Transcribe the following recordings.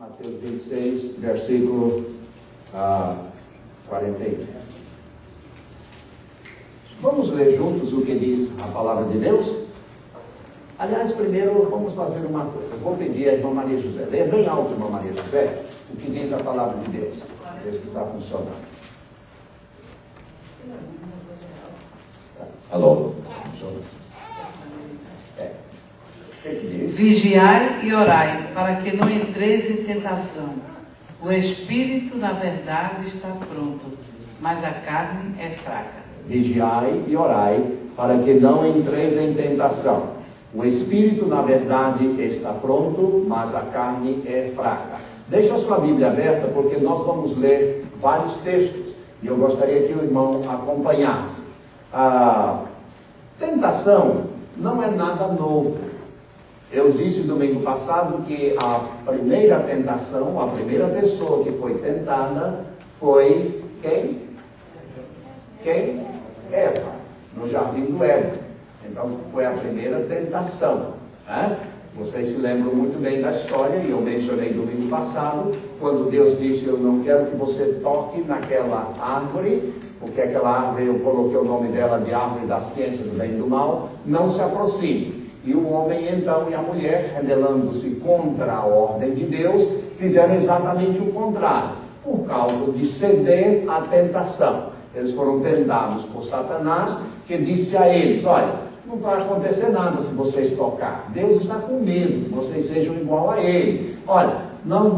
Mateus 26, versículo 41. Vamos ler juntos o que diz a palavra de Deus? Aliás, primeiro vamos fazer uma coisa. Eu vou pedir à irmã Maria José. Lê bem alto, irmã Maria José, o que diz a palavra de Deus. Ver se está funcionando. Alô? O que diz? Vigiai e orai, para que não entreis em tentação. O espírito, na verdade, está pronto, mas a carne é fraca. Vigiai e orai, para que não entreis em tentação. O espírito, na verdade, está pronto, mas a carne é fraca. Deixa a sua Bíblia aberta, porque nós vamos ler vários textos, e eu gostaria que o irmão acompanhasse. A tentação não é nada novo. Eu disse domingo passado que a primeira tentação, a primeira pessoa que foi tentada foi quem? Quem? Eva, no jardim do Éden. Então foi a primeira tentação. Vocês se lembram muito bem da história, e eu mencionei domingo passado, quando Deus disse: eu não quero que você toque naquela árvore, porque aquela árvore, eu coloquei o nome dela de árvore da ciência do bem e do mal, não se aproxime. E o homem então e a mulher, rebelando-se contra a ordem de Deus, fizeram exatamente o contrário, por causa de ceder à tentação. Eles foram tentados por Satanás, que disse a eles: olha, não vai acontecer nada se vocês tocar. Deus está com medo que vocês sejam igual a Ele. Olha, não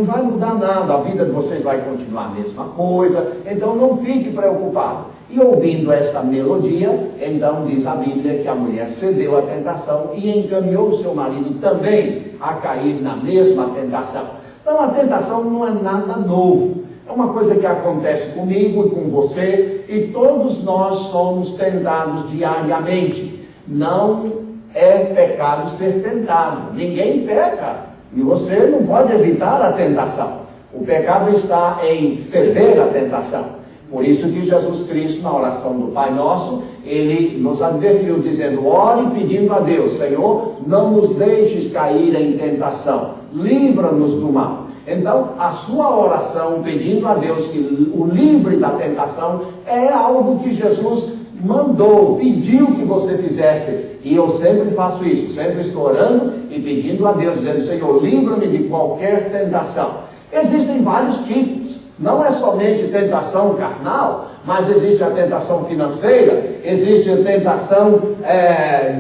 vai mudar nada, a vida de vocês vai continuar a mesma coisa, então não fique preocupado. E ouvindo esta melodia, então diz a Bíblia que a mulher cedeu à tentação e encaminhou o seu marido também a cair na mesma tentação. Então a tentação não é nada novo. É uma coisa que acontece comigo e com você, e todos nós somos tentados diariamente. Não é pecado ser tentado. Ninguém peca. E você não pode evitar a tentação. O pecado está em ceder à tentação. Por isso que Jesus Cristo, na oração do Pai Nosso, Ele nos advertiu, dizendo: ore pedindo a Deus: Senhor, não nos deixes cair em tentação. Livra-nos do mal. Então, a sua oração pedindo a Deus que o livre da tentação é algo que Jesus mandou, pediu que você fizesse. E eu sempre faço isso, sempre estou orando e pedindo a Deus, dizendo: Senhor, livra-me de qualquer tentação. Existem vários tipos. Não é somente tentação carnal, mas existe a tentação financeira, existe a tentação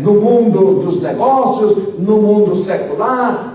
no mundo dos negócios, no mundo secular.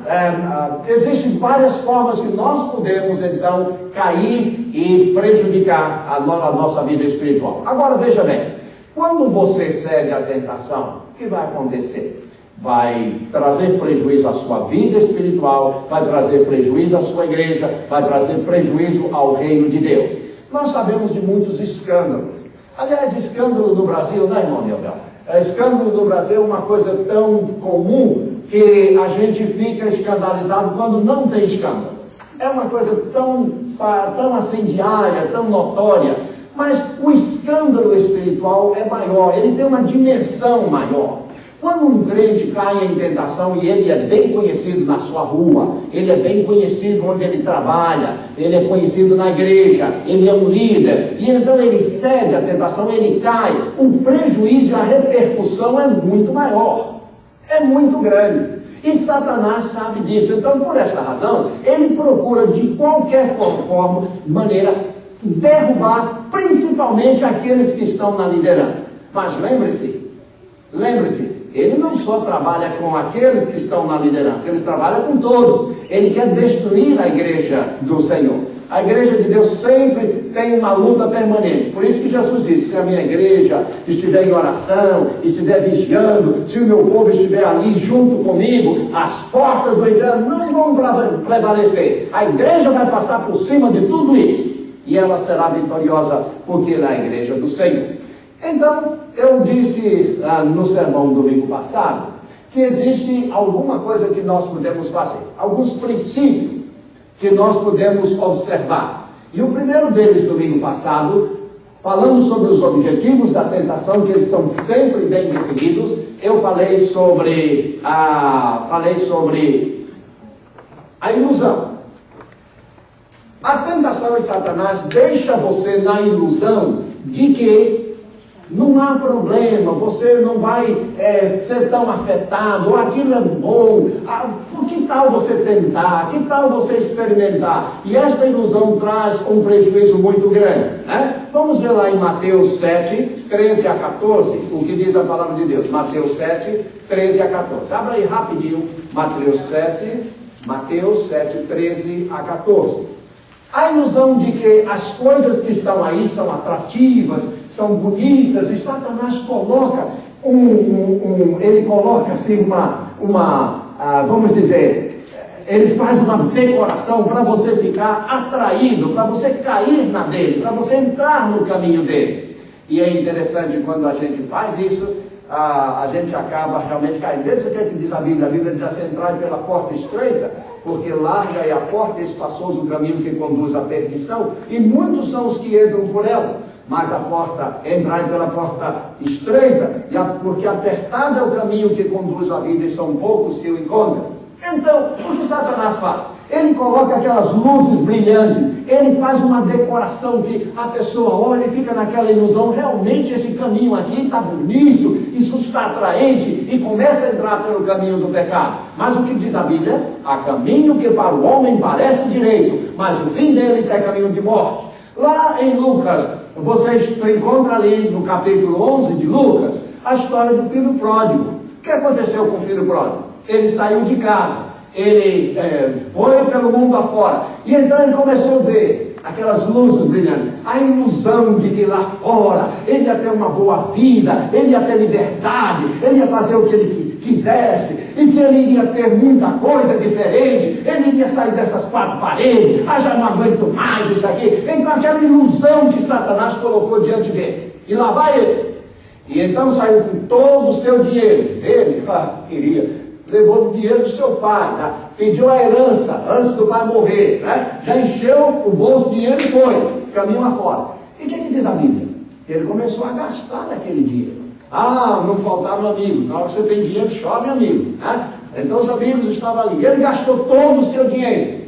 Existem várias formas que nós podemos, então, cair e prejudicar a nossa vida espiritual. Agora, veja bem, quando você cede à tentação, o que vai acontecer? Vai trazer prejuízo à sua vida espiritual, vai trazer prejuízo à sua igreja, vai trazer prejuízo ao reino de Deus. Nós sabemos de muitos escândalos. Aliás, escândalo no Brasil, não é, irmão Neobel? Escândalo no Brasil é uma coisa tão comum que a gente fica escandalizado quando não tem escândalo. É uma coisa tão assim diária, tão notória. Mas o escândalo espiritual é maior, ele tem uma dimensão maior. Quando um crente cai em tentação e ele é bem conhecido na sua rua, ele é bem conhecido onde ele trabalha, ele é conhecido na igreja, ele é um líder, e então ele cede à tentação, ele cai, o prejuízo e a repercussão é muito maior, é muito grande. E Satanás sabe disso. Então, por esta razão, ele procura de qualquer maneira derrubar principalmente aqueles que estão na liderança. Mas lembre-se, ele não só trabalha com aqueles que estão na liderança, ele trabalha com todos. Ele quer destruir a igreja do Senhor. A igreja de Deus sempre tem uma luta permanente. Por isso que Jesus disse: se a minha igreja estiver em oração, estiver vigiando, se o meu povo estiver ali junto comigo, as portas do inferno não vão prevalecer. A igreja vai passar por cima de tudo isso, e ela será vitoriosa, porque ela é a igreja do Senhor. Então, eu disse no sermão do domingo passado que existe alguma coisa que nós podemos fazer, alguns princípios que nós podemos observar. E o primeiro deles, domingo passado, falando sobre os objetivos da tentação, que eles são sempre bem definidos, eu falei sobre a ilusão. A tentação de Satanás deixa você na ilusão de que não há problema, você não vai ser tão afetado, ou aquilo é bom, por que tal você tentar, que tal você experimentar? E esta ilusão traz um prejuízo muito grande, né? Vamos ver lá em Mateus 7, 13 a 14, o que diz a palavra de Deus. Mateus 7, 13 a 14. Abra aí rapidinho, Mateus 7, 13 a 14. A ilusão de que as coisas que estão aí são atrativas, são bonitas, e Satanás coloca ele coloca assim vamos dizer, ele faz uma decoração para você ficar atraído, para você cair na dele, para você entrar no caminho dele. E é interessante quando a gente faz isso, a gente acaba realmente caindo. Veja o que é que diz a Bíblia. A Bíblia diz assim: entrai pela porta estreita, porque larga é a porta e espaçoso o caminho que conduz à perdição, e muitos são os que entram por ela. Mas a porta, entrai pela porta estreita, porque apertado é o caminho que conduz à vida, e são poucos que o encontram. Então, o que Satanás faz? Ele coloca aquelas luzes brilhantes, ele faz uma decoração que a pessoa olha e fica naquela ilusão: realmente esse caminho aqui está bonito, isso está atraente, e começa a entrar pelo caminho do pecado. Mas o que diz a Bíblia? Há caminho que para o homem parece direito, mas o fim deles é caminho de morte. Lá em Lucas, você encontra ali no capítulo 11 de Lucas, a história do filho pródigo. O que aconteceu com o filho pródigo? Ele saiu de casa, ele foi pelo mundo afora, e então ele começou a ver aquelas luzes brilhando, a ilusão de que lá fora ele ia ter uma boa vida, ele ia ter liberdade, ele ia fazer o que ele quisesse, e que ele iria ter muita coisa diferente, ele iria sair dessas quatro paredes: já não aguento mais isso aqui. Então aquela ilusão que Satanás colocou diante dele, e lá vai ele. E então saiu com todo o seu dinheiro dele, levou o dinheiro do seu pai, né? Pediu a herança antes do pai morrer, né? Já encheu o bolso de dinheiro e foi, caminho afora. E o que diz a Bíblia? Ele começou a gastar aquele dinheiro. Não faltaram amigos. Na hora que você tem dinheiro, chove amigo, né? Então os amigos estavam ali. Ele gastou todo o seu dinheiro.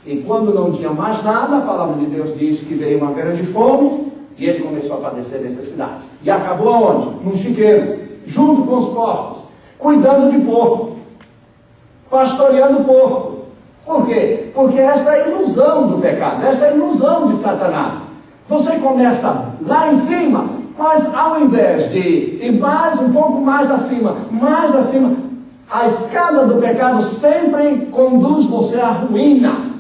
E quando não tinha mais nada, a palavra de Deus diz que veio uma grande fome, e ele começou a padecer necessidade. E acabou aonde? Num chiqueiro, junto com os porcos, cuidando de porco, pastoreando porco. Por quê? Porque esta é a ilusão do pecado, esta é a ilusão de Satanás. Você começa lá em cima, mas ao invés de ir um pouco mais acima, a escada do pecado sempre conduz você à ruína,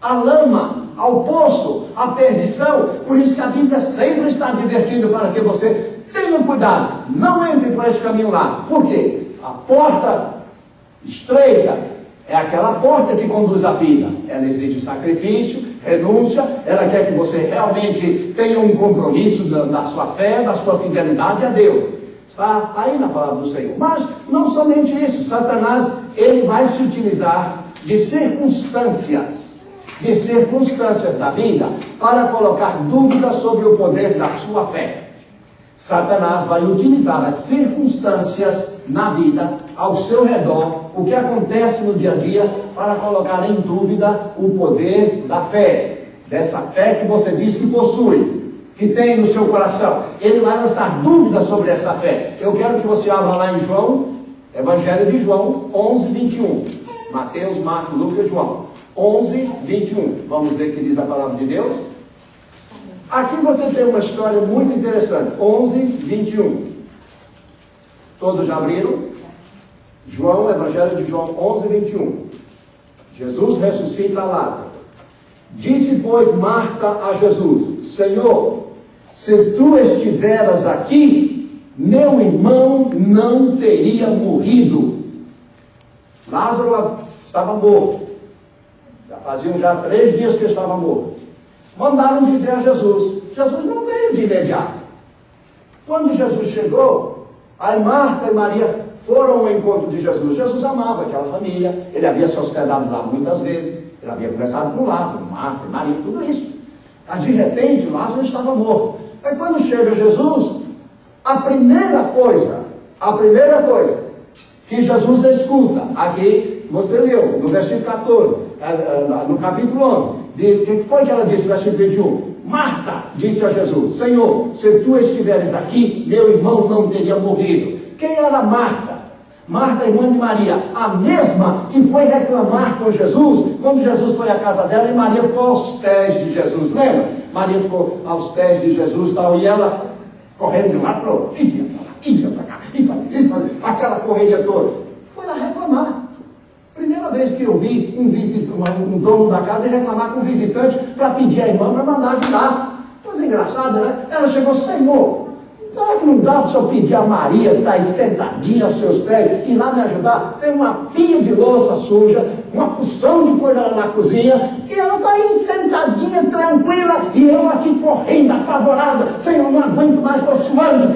à lama, ao poço, à perdição. Por isso que a Bíblia sempre está advertindo para que você tenha cuidado, não entre por esse caminho lá. Por quê? A porta estreita é aquela porta que conduz à vida. Ela exige sacrifício, renúncia, ela quer que você realmente tenha um compromisso da sua fé, da sua fidelidade a Deus. Está aí na palavra do Senhor. Mas não somente isso, Satanás, ele vai se utilizar de circunstâncias da vida para colocar dúvidas sobre o poder da sua fé. Satanás vai utilizar as circunstâncias na vida, ao seu redor, o que acontece no dia a dia, para colocar em dúvida o poder da fé, dessa fé que você diz que possui, que tem no seu coração. Ele vai lançar dúvidas sobre essa fé. Eu quero que você abra lá em João, Evangelho de João 11, 21. Mateus, Marcos, Lucas, João 11, 21. Vamos ver o que diz a palavra de Deus. Aqui você tem uma história muito interessante. 11, 21. Todos já abriram? João, Evangelho de João 11, 21. Jesus ressuscita Lázaro. Disse, pois, Marta a Jesus: Senhor, se tu estiveras aqui, meu irmão não teria morrido. Lázaro estava morto. Faziam já 3 dias que ele estava morto. Mandaram dizer a Jesus. Jesus não veio de imediato. Quando Jesus chegou, aí Marta e Maria foram ao encontro de Jesus. Jesus amava aquela família, ele havia se hospedado lá muitas vezes, ele havia conversado com Lázaro, Marta e Maria, tudo isso. Mas de repente, Lázaro estava morto. Aí quando chega Jesus, a primeira coisa que Jesus escuta, aqui você leu, no versículo 14, no capítulo 11, O que foi que ela disse? Versículo 21. Marta disse a Jesus: Senhor, se tu estiveres aqui, meu irmão não teria morrido. Quem era Marta? Marta, irmã de Maria, a mesma que foi reclamar com Jesus, quando Jesus foi à casa dela e Maria ficou aos pés de Jesus, lembra? Maria ficou aos pés de Jesus tal, e ela correndo de lá para o outro, ia para cá, e fazia, aquela correria toda. Foi lá reclamar. Primeira vez que eu vi um dono da casa reclamar com um visitante para pedir a irmã para mandar ajudar. Coisa engraçada, né? Ela chegou: Senhor, será que não dá para o senhor pedir a Maria, que está aí sentadinha aos seus pés, ir lá me ajudar? Tem uma pia de louça suja, uma porção de coisa lá na cozinha, e ela está aí sentadinha, tranquila, e eu aqui correndo, apavorada: Senhor, não aguento mais, estou suando.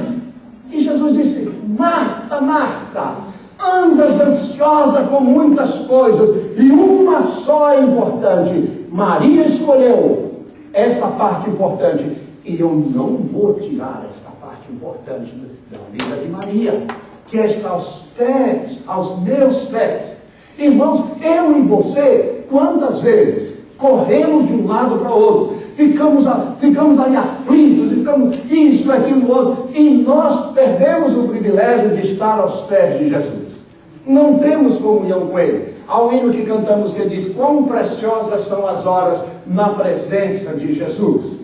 E Jesus disse: Marta, Marta, andas ansiosa com muitas coisas, e uma só é importante. Maria escolheu esta parte importante, e eu não vou tirar esta parte importante da vida de Maria, que está aos pés, aos meus pés. Irmãos, eu e você, quantas vezes corremos de um lado para o outro, ficamos ali aflitos, ficamos isso, aquilo, outro, e nós perdemos o privilégio de estar aos pés de Jesus. Não temos comunhão com Ele. Há um hino que cantamos que diz: quão preciosas são as horas na presença de Jesus.